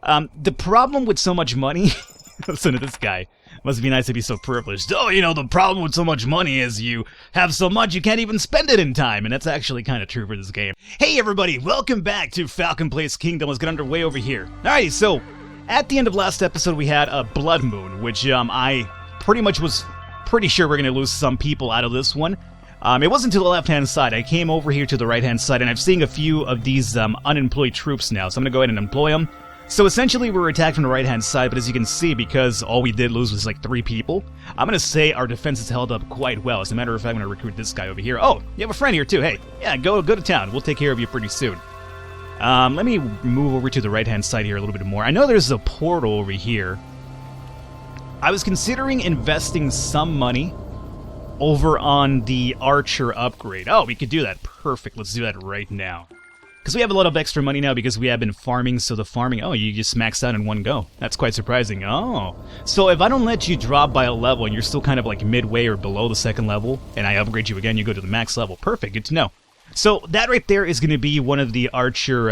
The problem with so much money... Listen to this guy. Must be nice to be so privileged. Oh, the problem with so much money is you have so much you can't even spend it in time. And that's actually kind of true for this game. Hey everybody, welcome back to Falcon Plays Kingdom. Let's get underway over here. Alrighty, so at the end of last episode we had a blood moon, which I pretty much was pretty sure we're going to lose some people out of this one. It wasn't to the left-hand side. I came over here to the right-hand side, and I'm seeing a few of these unemployed troops now, so I'm going to go ahead and employ them. So essentially we were attacked from the right-hand side, but as you can see, because all we did lose was like 3 people, I'm going to say our defense has held up quite well. As a matter of fact, I'm going to recruit this guy over here. Oh, you have a friend here too. Hey, yeah, go to town. We'll take care of you pretty soon. Let me move over to the right-hand side here a little bit more. I know there's a portal over here. I was considering investing some money over on the archer upgrade. Oh, we could do that. Perfect. Let's do that right now. Because we have a lot of extra money now because we have been farming, so the farming... Oh, you just max out in one go. That's quite surprising. Oh. So if I don't let you drop by a level and you're still kind of like midway or below the second level, and I upgrade you again, you go to the max level. Perfect. Good to know. So that right there is going to be one of the archer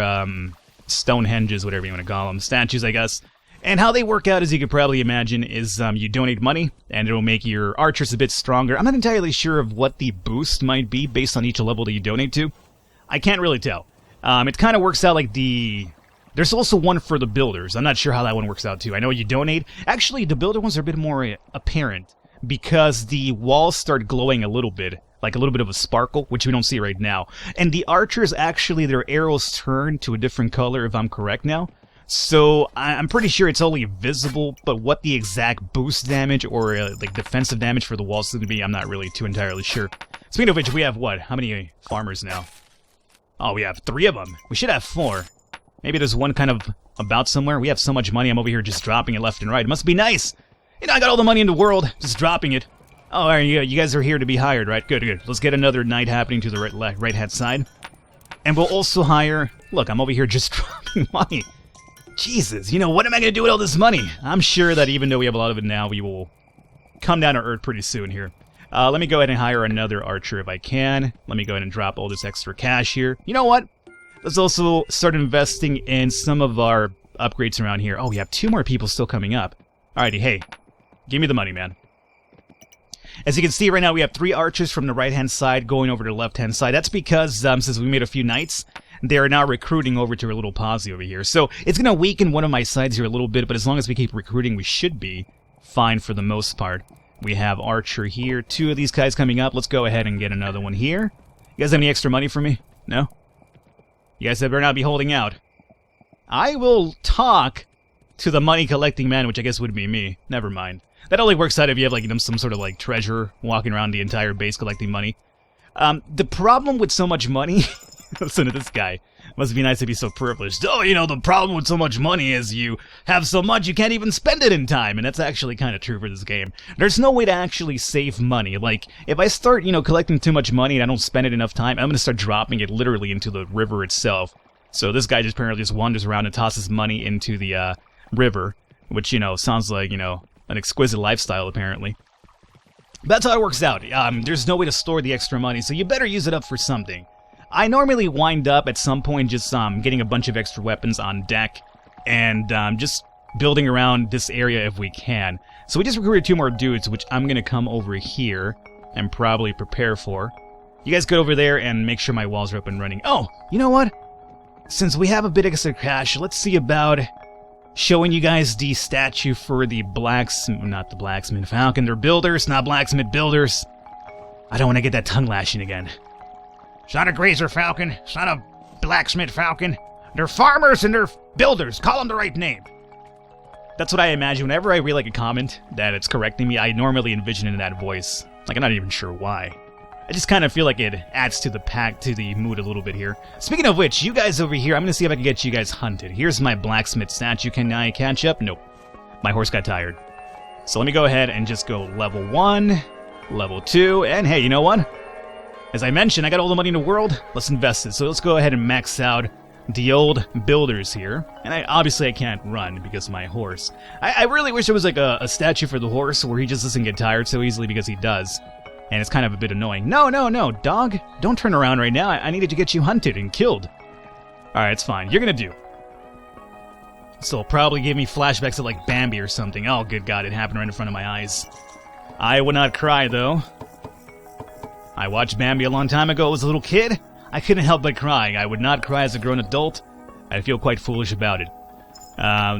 Stonehenges, whatever you want to call them. Statues, I guess. And how they work out, as you could probably imagine, is you donate money, and it'll make your archers a bit stronger. I'm not entirely sure of what the boost might be based on each level that you donate to. I can't really tell. It kind of works out like the... There's also one for the builders. I'm not sure how that one works out too. I know you donate. Actually, the builder ones are a bit more apparent because the walls start glowing a little bit, like a little bit of a sparkle, which we don't see right now. And the archers, actually, their arrows turn to a different color, if I'm correct now. So I'm pretty sure it's only visible, but what the exact boost damage or like defensive damage for the walls is going to be, I'm not really too entirely sure. Speaking of which, we have what? How many farmers now? Oh, we have 3 of them. We should have 4. Maybe there's one kind of about somewhere. We have so much money, I'm over here just dropping it left and right. It must be nice. I got all the money in the world, just dropping it. Oh, all right, you guys are here to be hired, right? Good, good. Let's get another night happening to the right-hand side. And we'll also hire... Look, I'm over here just dropping money. Jesus, what am I going to do with all this money? I'm sure that even though we have a lot of it now, we will come down to earth pretty soon here. Let me go ahead and hire another archer if I can. Let me go ahead and drop all this extra cash here. You know what? Let's also start investing in some of our upgrades around here. Oh, we have 2 more people still coming up. Alrighty, hey. Give me the money, man. As you can see right now, we have 3 archers from the right-hand side going over to the left-hand side. That's because, since we made a few knights, they are now recruiting over to a little posse over here. So, it's going to weaken one of my sides here a little bit, but as long as we keep recruiting, we should be fine for the most part. We have archer here. 2 of these guys coming up. Let's go ahead and get another one here. You guys have any extra money for me? No? You guys better not be holding out. I will talk to the money-collecting man, which I guess would be me. Never mind. That only works out if you have, like, some sort of, like, treasure walking around the entire base collecting money. The problem with so much money... Listen to this guy. Must be nice to be so privileged. Oh, the problem with so much money is you have so much you can't even spend it in time. And that's actually kind of true for this game. There's no way to actually save money. Like, if I start, collecting too much money and I don't spend it enough time, I'm going to start dropping it literally into the river itself. So this guy just apparently just wanders around and tosses money into the river. Which, sounds like, an exquisite lifestyle, apparently. But that's how it works out. There's no way to store the extra money, so you better use it up for something. I normally wind up at some point just getting a bunch of extra weapons on deck and just building around this area if we can. So we just recruited 2 more dudes, which I'm going to come over here and probably prepare for. You guys go over there and make sure my walls are up and running. Oh, you know what? Since we have a bit extra cash, let's see about showing you guys the statue for the not the blacksmith Falcon. They're builders, not blacksmith builders. I don't want to get that tongue lashing again. It's not a grazer Falcon. It's not a blacksmith Falcon. They're farmers and they're builders. Call them the right name. That's what I imagine. Whenever I read like a comment that it's correcting me, I normally envision it in that voice. Like, I'm not even sure why. I just kind of feel like it adds to the mood a little bit here. Speaking of which, you guys over here, I'm going to see if I can get you guys hunted. Here's my blacksmith statue. Can I catch up? Nope. My horse got tired. So let me go ahead and just go level 1, level 2, and hey, you know what? As I mentioned, I got all the money in the world. Let's invest it. So let's go ahead and max out the old builders here. And obviously I can't run because of my horse. I really wish there was like a statue for the horse where he just doesn't get tired so easily, because he does. And it's kind of a bit annoying. No, dog. Don't turn around right now. I needed to get you hunted and killed. Alright, it's fine. You're gonna do. So it'll probably give me flashbacks to like Bambi or something. Oh, good God, it happened right in front of my eyes. I would not cry, though. I watched Bambi a long time ago as a little kid. I couldn't help but crying. I would not cry as a grown adult. I feel quite foolish about it.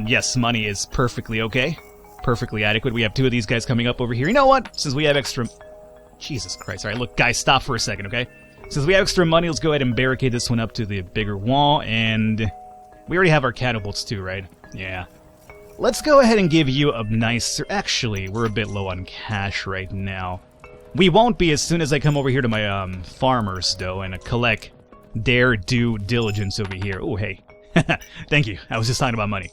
Yes, money is perfectly okay. Perfectly adequate. We have 2 of these guys coming up over here. You know what? Since we have extra... Jesus Christ. Alright, look, guys, stop for a second, okay? Since we have extra money, let's go ahead and barricade this one up to the bigger wall, and... we already have our catapults too, right? Yeah. Let's go ahead and give you a nice... Actually, we're a bit low on cash right now. We won't be as soon as I come over here to my farmers, though, and collect their due diligence over here. Oh, hey. Thank you. I was just talking about money.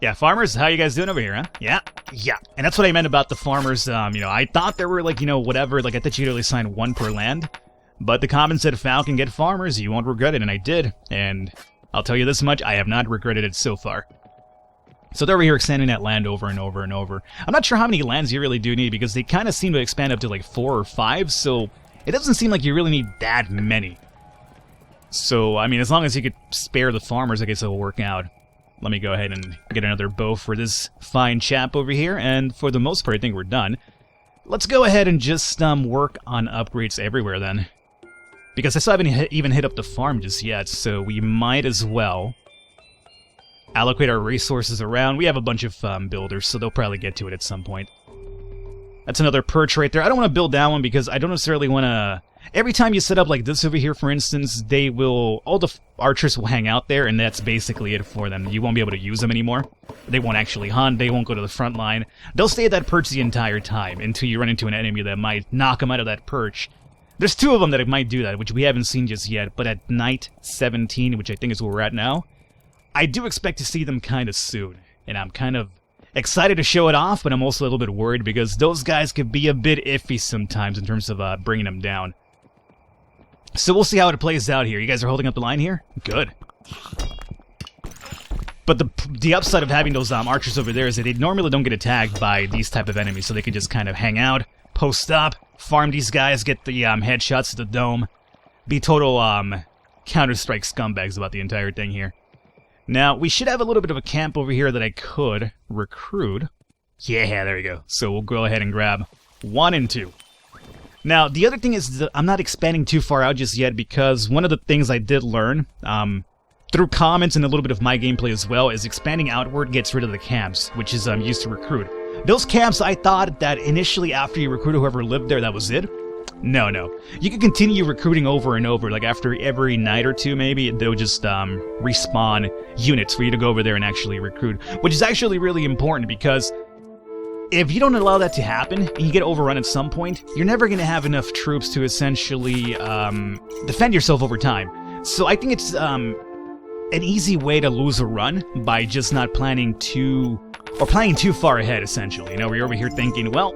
Yeah, farmers, how you guys doing over here, huh? Yeah. And that's what I meant about the farmers. You know, I thought there were, like, you know, whatever. Like, I thought you'd only sign 1 per land. But the comment said, Falcon, get farmers. You won't regret it. And I did. And I'll tell you this much. I have not regretted it so far. So they're over here extending that land over and over and over. I'm not sure how many lands you really do need, because they kind of seem to expand up to like 4 or 5, so it doesn't seem like you really need that many. So, I mean, as long as you could spare the farmers, I guess it'll work out. Let me go ahead and get another bow for this fine chap over here, and for the most part, I think we're done. Let's go ahead and just work on upgrades everywhere then. Because I still haven't even hit up the farm just yet, so we might as well allocate our resources around. We have a bunch of builders, so they'll probably get to it at some point. That's another perch right there. I don't want to build that one because I don't necessarily want to... Every time you set up like this over here, for instance, they will... all the archers will hang out there, and that's basically it for them. You won't be able to use them anymore. They won't actually hunt. They won't go to the front line. They'll stay at that perch the entire time until you run into an enemy that might knock them out of that perch. There's 2 of them that might do that, which we haven't seen just yet, but at night 17, which I think is where we're at now, I do expect to see them kind of soon, and I'm kind of excited to show it off, but I'm also a little bit worried because those guys can be a bit iffy sometimes in terms of bringing them down. So we'll see how it plays out here. You guys are holding up the line here? Good. But the upside of having those archers over there is that they normally don't get attacked by these type of enemies, so they can just kind of hang out, post up, farm these guys, get the headshots to the dome, be total Counter-Strike scumbags about the entire thing here. Now, we should have a little bit of a camp over here that I could recruit. Yeah, there you go. So we'll go ahead and grab 1 and 2. Now, the other thing is that I'm not expanding too far out just yet because one of the things I did learn through comments and a little bit of my gameplay as well is expanding outward gets rid of the camps, which is used to recruit. Those camps, I thought that initially after you recruit whoever lived there, that was it. No. You can continue recruiting over and over, like after every night or 2 maybe, they'll just respawn units for you to go over there and actually recruit, which is actually really important because if you don't allow that to happen, and you get overrun at some point, you're never going to have enough troops to essentially defend yourself over time. So I think it's an easy way to lose a run by just not planning too far ahead, essentially. You know, we're over here thinking, well,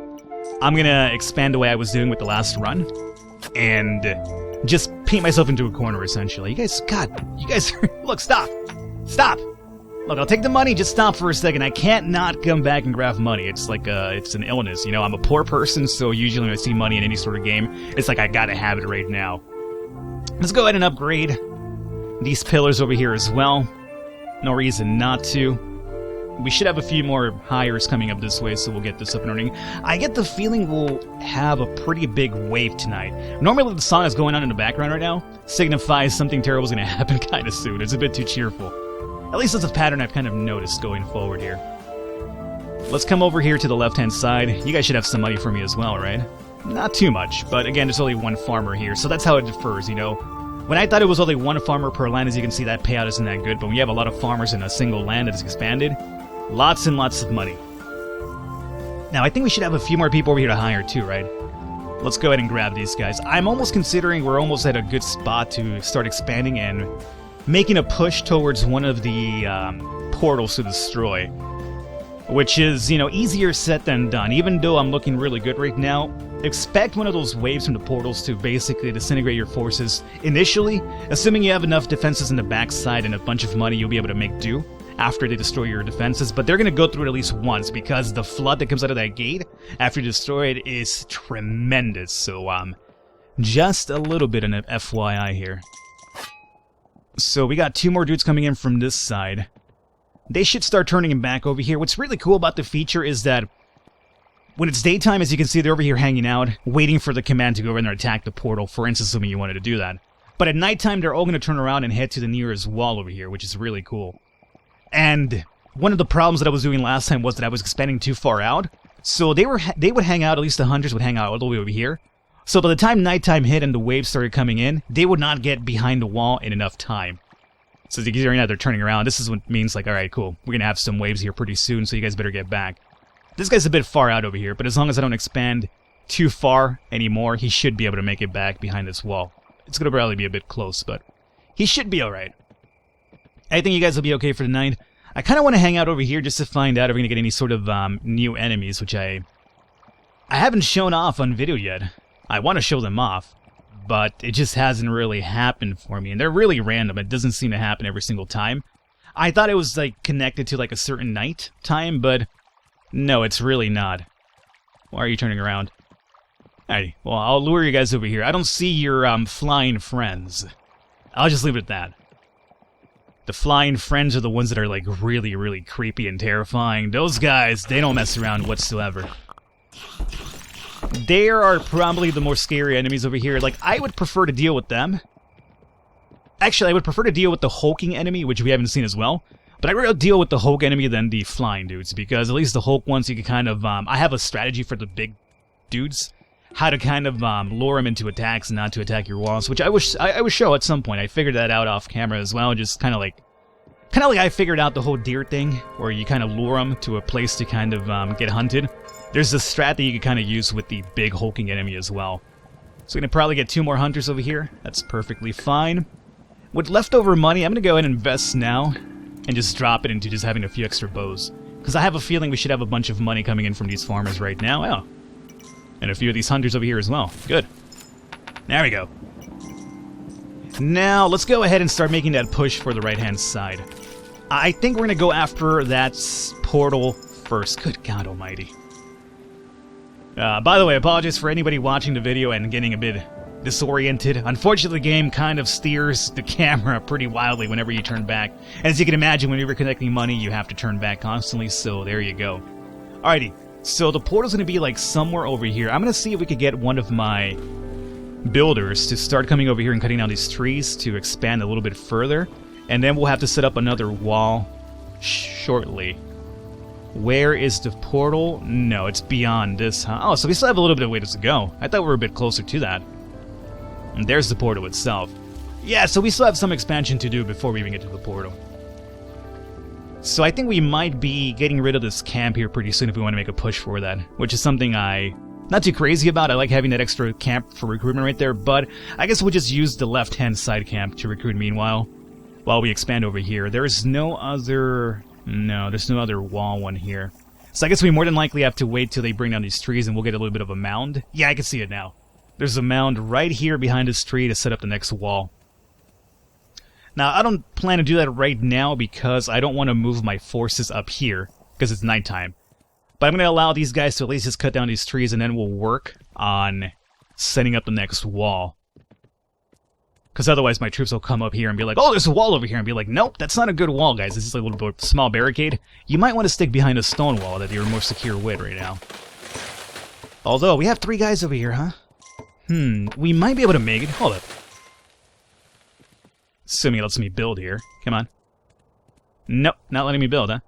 I'm gonna expand the way I was doing with the last run, and just paint myself into a corner, essentially. You guys, look, stop! Look, I'll take the money, just stop for a second. I can't not come back and grab money. It's like, it's an illness, you know? I'm a poor person, so usually when I see money in any sort of game, it's like I gotta have it right now. Let's go ahead and upgrade these pillars over here as well. No reason not to. We should have a few more hires coming up this way, so we'll get this up and running. I get the feeling we'll have a pretty big wave tonight. Normally the song that's going on in the background right now signifies something terrible is going to happen kind of soon. It's a bit too cheerful. At least that's a pattern I've kind of noticed going forward here. Let's come over here to the left-hand side. You guys should have some money for me as well, right? Not too much, but again, there's only 1 farmer here, so that's how it differs, you know? When I thought it was only 1 farmer per land, as you can see, that payout isn't that good, but when you have a lot of farmers in a single land that is expanded, lots and lots of money. Now, I think we should have a few more people over here to hire too, right? Let's go ahead and grab these guys. I'm almost considering we're almost at a good spot to start expanding and making a push towards one of the portals to destroy. Which is, you know, easier said than done. Even though I'm looking really good right now, expect one of those waves from the portals to basically disintegrate your forces initially. Assuming you have enough defenses in the backside and a bunch of money, you'll be able to make do after they destroy your defenses, but they're going to go through it at least once because the flood that comes out of that gate after you destroy it is tremendous. So, just a little bit of an FYI here. So we got 2 more dudes coming in from this side. they should start turning him back over here. What's really cool about the feature is that when it's daytime, as you can see, they're over here hanging out, waiting for the command to go in there and attack the portal, for instance, assuming you wanted to do that. But at nighttime, they're all going to turn around and head to the nearest wall over here, which is really cool. And one of the problems that I was doing last time was that I was expanding too far out. So they would hang out, at least the hunters would hang out all the way over here. So by the time nighttime hit and the waves started coming in, they would not get behind the wall in enough time. So as you can see right now, they're turning around. This is what means, like, alright, cool. We're going to have some waves here pretty soon, so you guys better get back. This guy's a bit far out over here, but as long as I don't expand too far anymore, he should be able to make it back behind this wall. It's going to probably be a bit close, but he should be alright. I think you guys will be okay for tonight. I kind of want to hang out over here just to find out if we're going to get any sort of new enemies, which I haven't shown off on video yet. I want to show them off, but it just hasn't really happened for me, and they're really random. It doesn't seem to happen every single time. I thought it was like connected to like a certain night time, but no, it's really not. Why are you turning around? Alright, well, I'll lure you guys over here. I don't see your flying friends. I'll just leave it at that. The flying friends are the ones that are like really, really creepy and terrifying. Those guys, they don't mess around whatsoever. They are probably the more scary enemies over here. Like, I would prefer to deal with them. Actually, I would prefer to deal with the hulking enemy, which we haven't seen as well. But I'd rather deal with the Hulk enemy than the flying dudes, because at least the Hulk ones you can kind of, I have a strategy for the big dudes, how to kind of lure them into attacks and not to attack your walls, which I would show at some point. I figured that out off camera as well, just kind of like I figured out the whole deer thing, where you kind of lure them to a place to kind of get hunted. There's a strat that you can kind of use with the big hulking enemy as well. So we're going to probably get 2 more hunters over here. That's perfectly fine. With leftover money, I'm going to go ahead and invest now and just drop it into just having a few extra bows. Because I have a feeling we should have a bunch of money coming in from these farmers right now. Oh. And a few of these hunters over here as well. Good. There we go. Now, let's go ahead and start making that push for the right-hand side. I think we're going to go after that portal first. Good God almighty. By the way, I apologize for anybody watching the video and getting a bit disoriented. Unfortunately, the game kind of steers the camera pretty wildly whenever you turn back. As you can imagine, when you're collecting money, you have to turn back constantly, so there you go. Alrighty, so the portal's going to be like somewhere over here. I'm going to see if we could get one of my builders to start coming over here and cutting down these trees to expand a little bit further. And then we'll have to set up another wall shortly. Where is the portal? No, it's beyond this, huh? Oh, so we still have a little bit of ways to go. I thought we were a bit closer to that. And there's the portal itself. Yeah, so we still have some expansion to do before we even get to the portal. So I think we might be getting rid of this camp here pretty soon if we want to make a push for that, which is something I'm not too crazy about. I like having that extra camp for recruitment right there, but I guess we'll just use the left-hand side camp to recruit meanwhile, while we expand over here. There's no other... No, there's no other wall one here. So I guess we more than likely have to wait till they bring down these trees and we'll get a little bit of a mound. Yeah, I can see it now. There's a mound right here behind this tree to set up the next wall. Now, I don't plan to do that right now because I don't want to move my forces up here because it's nighttime. But I'm going to allow these guys to at least just cut down these trees and then we'll work on setting up the next wall. Because otherwise my troops will come up here and be like, oh, there's a wall over here, and be like, nope, that's not a good wall, guys. This is a little bit small barricade. You might want to stick behind a stone wall that you're more secure with right now. Although, we have 3 guys over here, huh? We might be able to make it. Hold up. Assuming it lets me build here. Come on. Nope, not letting me build, huh?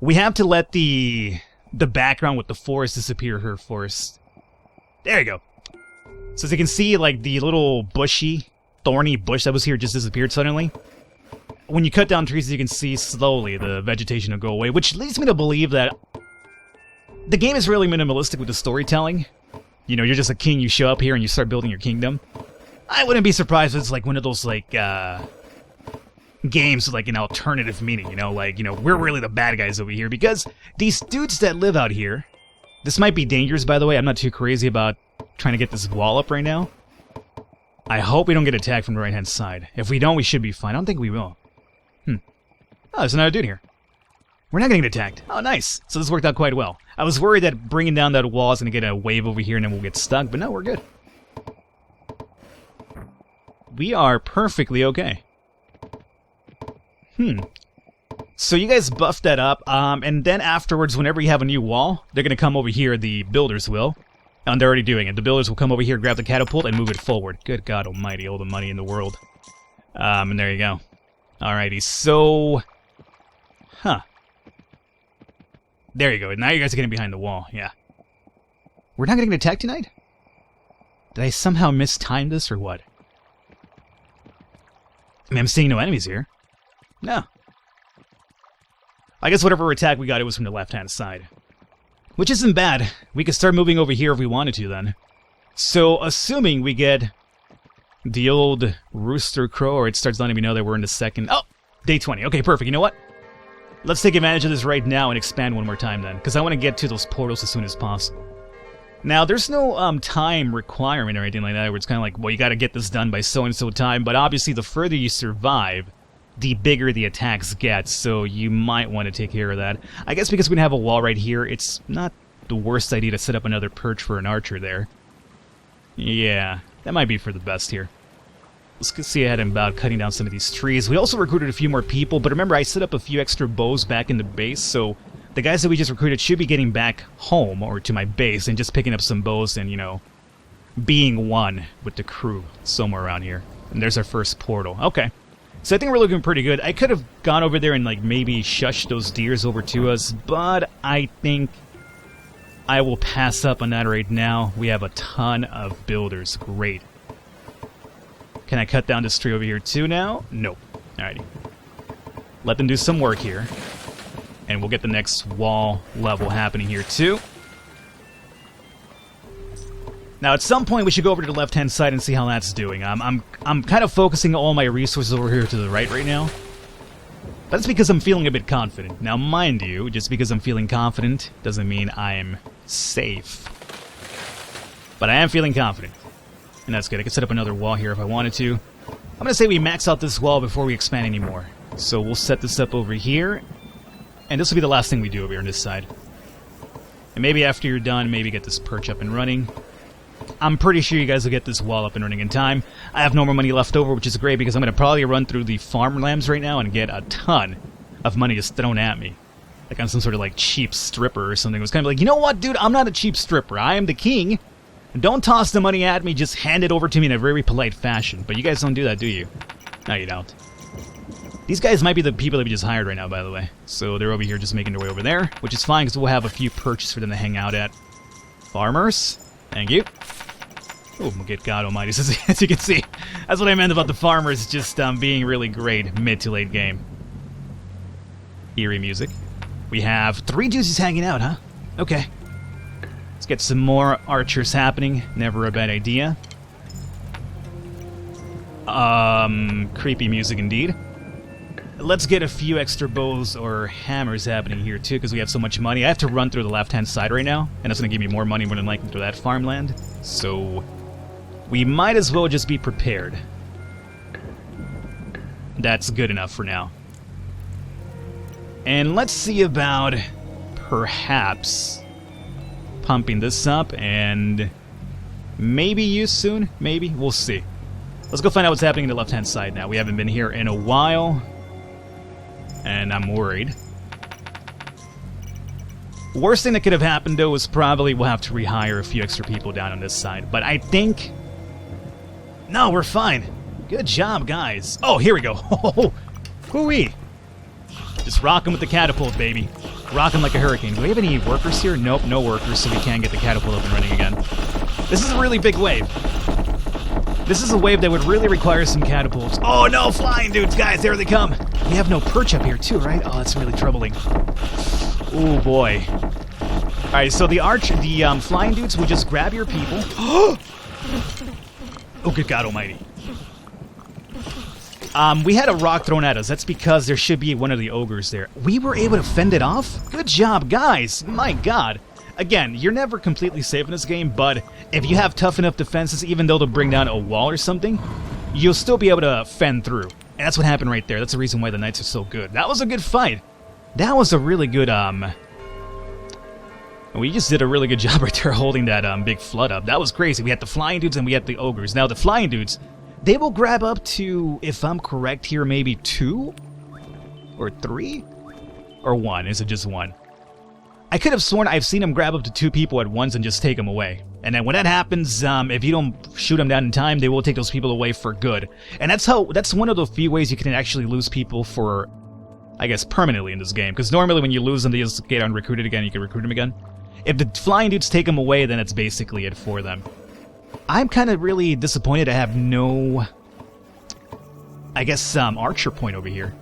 We have to let the background with the forest disappear here first. There you go. So as you can see, like, the little bushy, thorny bush that was here just disappeared suddenly. When you cut down trees, you can see slowly the vegetation will go away, which leads me to believe that the game is really minimalistic with the storytelling. You know, you're just a king, you show up here and you start building your kingdom. I wouldn't be surprised if it's like one of those, like, games with, like, an alternative meaning, you know? Like, you know, we're really the bad guys over here, because these dudes that live out here... This might be dangerous, by the way. I'm not too crazy about trying to get this wall up right now. I hope we don't get attacked from the right-hand side. If we don't, we should be fine. I don't think we will. Oh, there's another dude here. We're not getting attacked. Oh, nice. So this worked out quite well. I was worried that bringing down that wall is going to get a wave over here and then we'll get stuck, but no, we're good. We are perfectly okay. So you guys buff that up, and then afterwards, whenever you have a new wall, they're going to come over here, the builders will. And they're already doing it. The builders will come over here, grab the catapult, and move it forward. Good God almighty, all the money in the world. And there you go. Alrighty, so... Huh. There you go. Now you guys are getting behind the wall, yeah. We're not getting attacked tonight? Did I somehow mistime this, or what? I mean, I'm seeing no enemies here. No. I guess whatever attack we got, it was from the left-hand side. Which isn't bad. We could start moving over here if we wanted to, then. So, assuming we get the old rooster crow, or it starts letting me know that we're in the second... Oh! Day 20. Okay, perfect. You know what? Let's take advantage of this right now and expand one more time, then. Because I want to get to those portals as soon as possible. Now, there's no time requirement or anything like that, where it's kind of like, well, you got to get this done by so-and-so time. But obviously, the further you survive, the bigger the attacks get, so you might want to take care of that. I guess because we have a wall right here, it's not the worst idea to set up another perch for an archer there. Yeah, that might be for the best here. Let's see ahead and about cutting down some of these trees. We also recruited a few more people, but remember I set up a few extra bows back in the base, so the guys that we just recruited should be getting back home, or to my base, and just picking up some bows and, you know, being one with the crew somewhere around here. And there's our first portal. Okay. So I think we're looking pretty good. I could have gone over there and, like, maybe shushed those deers over to us, but I think I will pass up on that right now. We have a ton of builders. Great. Can I cut down this tree over here too now? Nope. Alrighty. Let them do some work here. And we'll get the next wall level happening here too. Now, at some point, we should go over to the left-hand side and see how that's doing. I'm kind of focusing all my resources over here to the right now. That's because I'm feeling a bit confident. Now, mind you, just because I'm feeling confident doesn't mean I'm safe. But I am feeling confident. And that's good. I could set up another wall here if I wanted to. I'm going to say we max out this wall before we expand anymore. So we'll set this up over here. And this will be the last thing we do over here on this side. And maybe after you're done, maybe get this perch up and running. I'm pretty sure you guys will get this wall up and running in time. I have no more money left over, which is great because I'm going to probably run through the farmlands right now and get a ton of money just thrown at me. Like I'm some sort of like cheap stripper or something. It was kind of like, you know what, dude? I'm not a cheap stripper. I am the king. Don't toss the money at me. Just hand it over to me in a very polite fashion. But you guys don't do that, do you? No, you don't. These guys might be the people that we just hired right now, by the way. So they're over here just making their way over there, which is fine because we'll have a few perches for them to hang out at. Farmers. Thank you. Oh, good God almighty. As you can see, that's what I meant about the farmers just being really great mid to late game. Eerie music. We have 3 juices hanging out, huh? Okay. Let's get some more archers happening. Never a bad idea. Creepy music indeed. Let's get a few extra bows or hammers happening here too, because we have so much money. I have to run through the left-hand side right now, and that's going to give me more money more than likely through that farmland. So we might as well just be prepared. That's good enough for now. And let's see about perhaps pumping this up and maybe use soon. Maybe. We'll see. Let's go find out what's happening in the left-hand side now. We haven't been here in a while, and I'm worried. Worst thing that could have happened, though, is probably we'll have to rehire a few extra people down on this side. But I think... No, we're fine. Good job, guys. Oh, here we go. Hoo-wee. Just rock him with the catapult, baby. Rock him like a hurricane. Do we have any workers here? Nope, no workers, so we can't get the catapult up and running again. This is a really big wave. This is a wave that would really require some catapults. Oh, no, flying dudes, guys, there they come. We have no perch up here, too, right? Oh, that's really troubling. Oh, boy. All right, so the flying dudes will just grab your people. Oh, good God almighty. We had a rock thrown at us. That's because there should be one of the ogres there. We were able to fend it off? Good job, guys. My God. Again, you're never completely safe in this game, but if you have tough enough defenses, even though they'll bring down a wall or something, you'll still be able to fend through. And that's what happened right there. That's the reason why the knights are so good. That was a good fight. That was a really good, we just did a really good job right there holding that big flood up. That was crazy. We had the flying dudes and we had the ogres. Now, the flying dudes, they will grab up to, if I'm correct here, maybe 2 or 3? Or one? Is it just one? I could have sworn I've seen him grab up to 2 people at once and just take them away. And then when that happens, if you don't shoot them down in time, they will take those people away for good. And that's one of the few ways you can actually lose people for, I guess, permanently in this game. Because normally when you lose them, they just get unrecruited again, you can recruit them again. If the flying dudes take them away, then it's basically it for them. I'm kind of really disappointed I have no, I guess, archer point over here.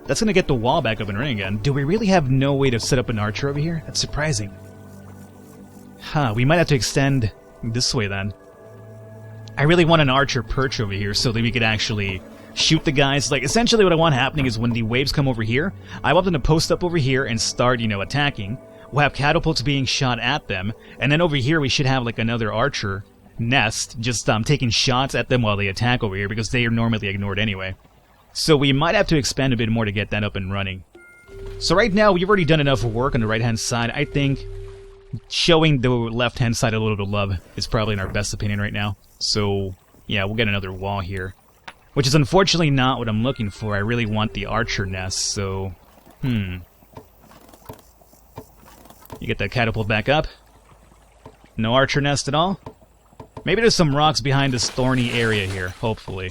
That's going to get the wall back up and running again. Do we really have no way to set up an archer over here? That's surprising. Huh, we might have to extend this way then. I really want an archer perch over here so that we could actually shoot the guys. Like, essentially what I want happening is when the waves come over here, I want them to post up over here and start, attacking. We'll have catapults being shot at them, and then over here we should have, like, another archer nest, just taking shots at them while they attack over here, because they are normally ignored anyway. So we might have to expand a bit more to get that up and running. So right now, we've already done enough work on the right-hand side. I think showing the left-hand side a little bit of love is probably in our best opinion right now. So, yeah, we'll get another wall here. Which is unfortunately not what I'm looking for. I really want the archer nest, so... You get that catapult back up. No archer nest at all. Maybe there's some rocks behind this thorny area here, hopefully.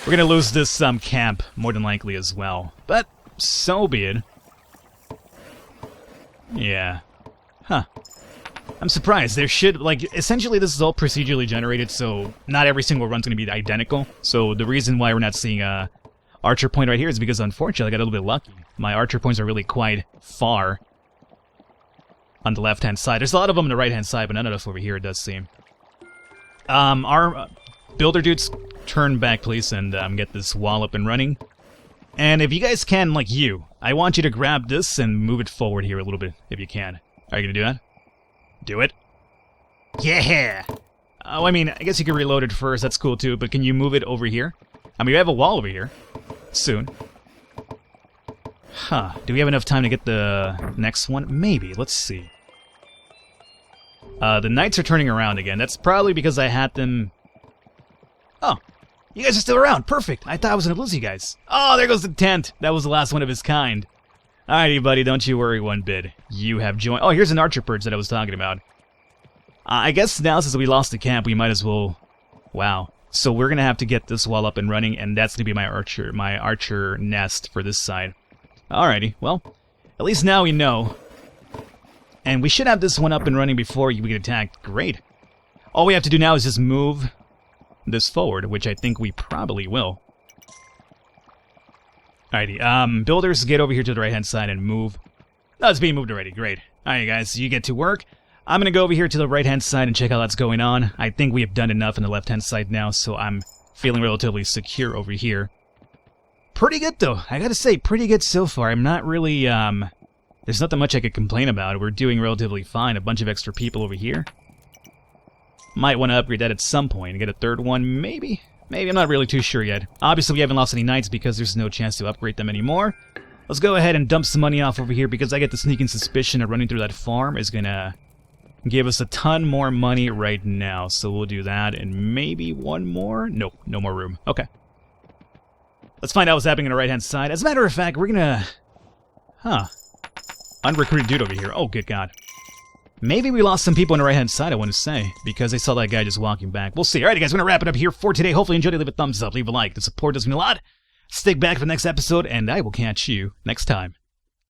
We're gonna lose this camp, more than likely as well. But, so be it. Yeah. Huh. I'm surprised. There should, like, essentially this is all procedurally generated, so not every single run's gonna be identical. So the reason why we're not seeing a archer point right here is because, unfortunately, I got a little bit lucky. My archer points are really quite far on the left-hand side. There's a lot of them on the right-hand side, but none of us over here, it does seem. Our builder dudes, turn back, please, and get this wall up and running. And if you guys can, like you, I want you to grab this and move it forward here a little bit, if you can. Are you gonna do that? Do it? Yeah! Oh, I mean, I guess you can reload it first, that's cool too, but can you move it over here? I mean, we have a wall over here. Soon. Huh, do we have enough time to get the next one? Maybe, let's see. The knights are turning around again. That's probably because I had them... Oh, you guys are still around. Perfect. I thought I was going to lose you guys. Oh, there goes the tent. That was the last one of his kind. Alrighty, buddy, don't you worry one bit. You have joined... Oh, here's an archer perch that I was talking about. I guess now, since we lost the camp, we might as well... Wow. So we're going to have to get this wall up and running, and that's going to be my archer nest for this side. Alrighty, well, at least now we know. And we should have this one up and running before we get attacked. Great. All we have to do now is just move this forward, which I think we probably will. Alrighty, builders, get over here to the right-hand side and move. Oh, it's being moved already. Great. Alright, guys, you get to work. I'm gonna go over here to the right-hand side and check out what's going on. I think we have done enough on the left-hand side now, so I'm feeling relatively secure over here. Pretty good, though. I gotta say, pretty good so far. I'm not really, there's not that much I could complain about. We're doing relatively fine. A bunch of extra people over here. Might want to upgrade that at some point and get a third one, maybe? Maybe, I'm not really too sure yet. Obviously, we haven't lost any knights because there's no chance to upgrade them anymore. Let's go ahead and dump some money off over here because I get the sneaking suspicion that running through that farm is gonna give us a ton more money right now. So we'll do that and maybe one more? Nope, no more room. Okay. Let's find out what's happening on the right-hand side. As a matter of fact, we're gonna... Unrecruited dude over here. Oh, good God. Maybe we lost some people on the right-hand side, I want to say, because I saw that guy just walking back. We'll see. Alright, guys, we're going to wrap it up here for today. Hopefully you enjoyed it. Leave a thumbs up, leave a like. The support does mean a lot. Stick back for the next episode, and I will catch you next time.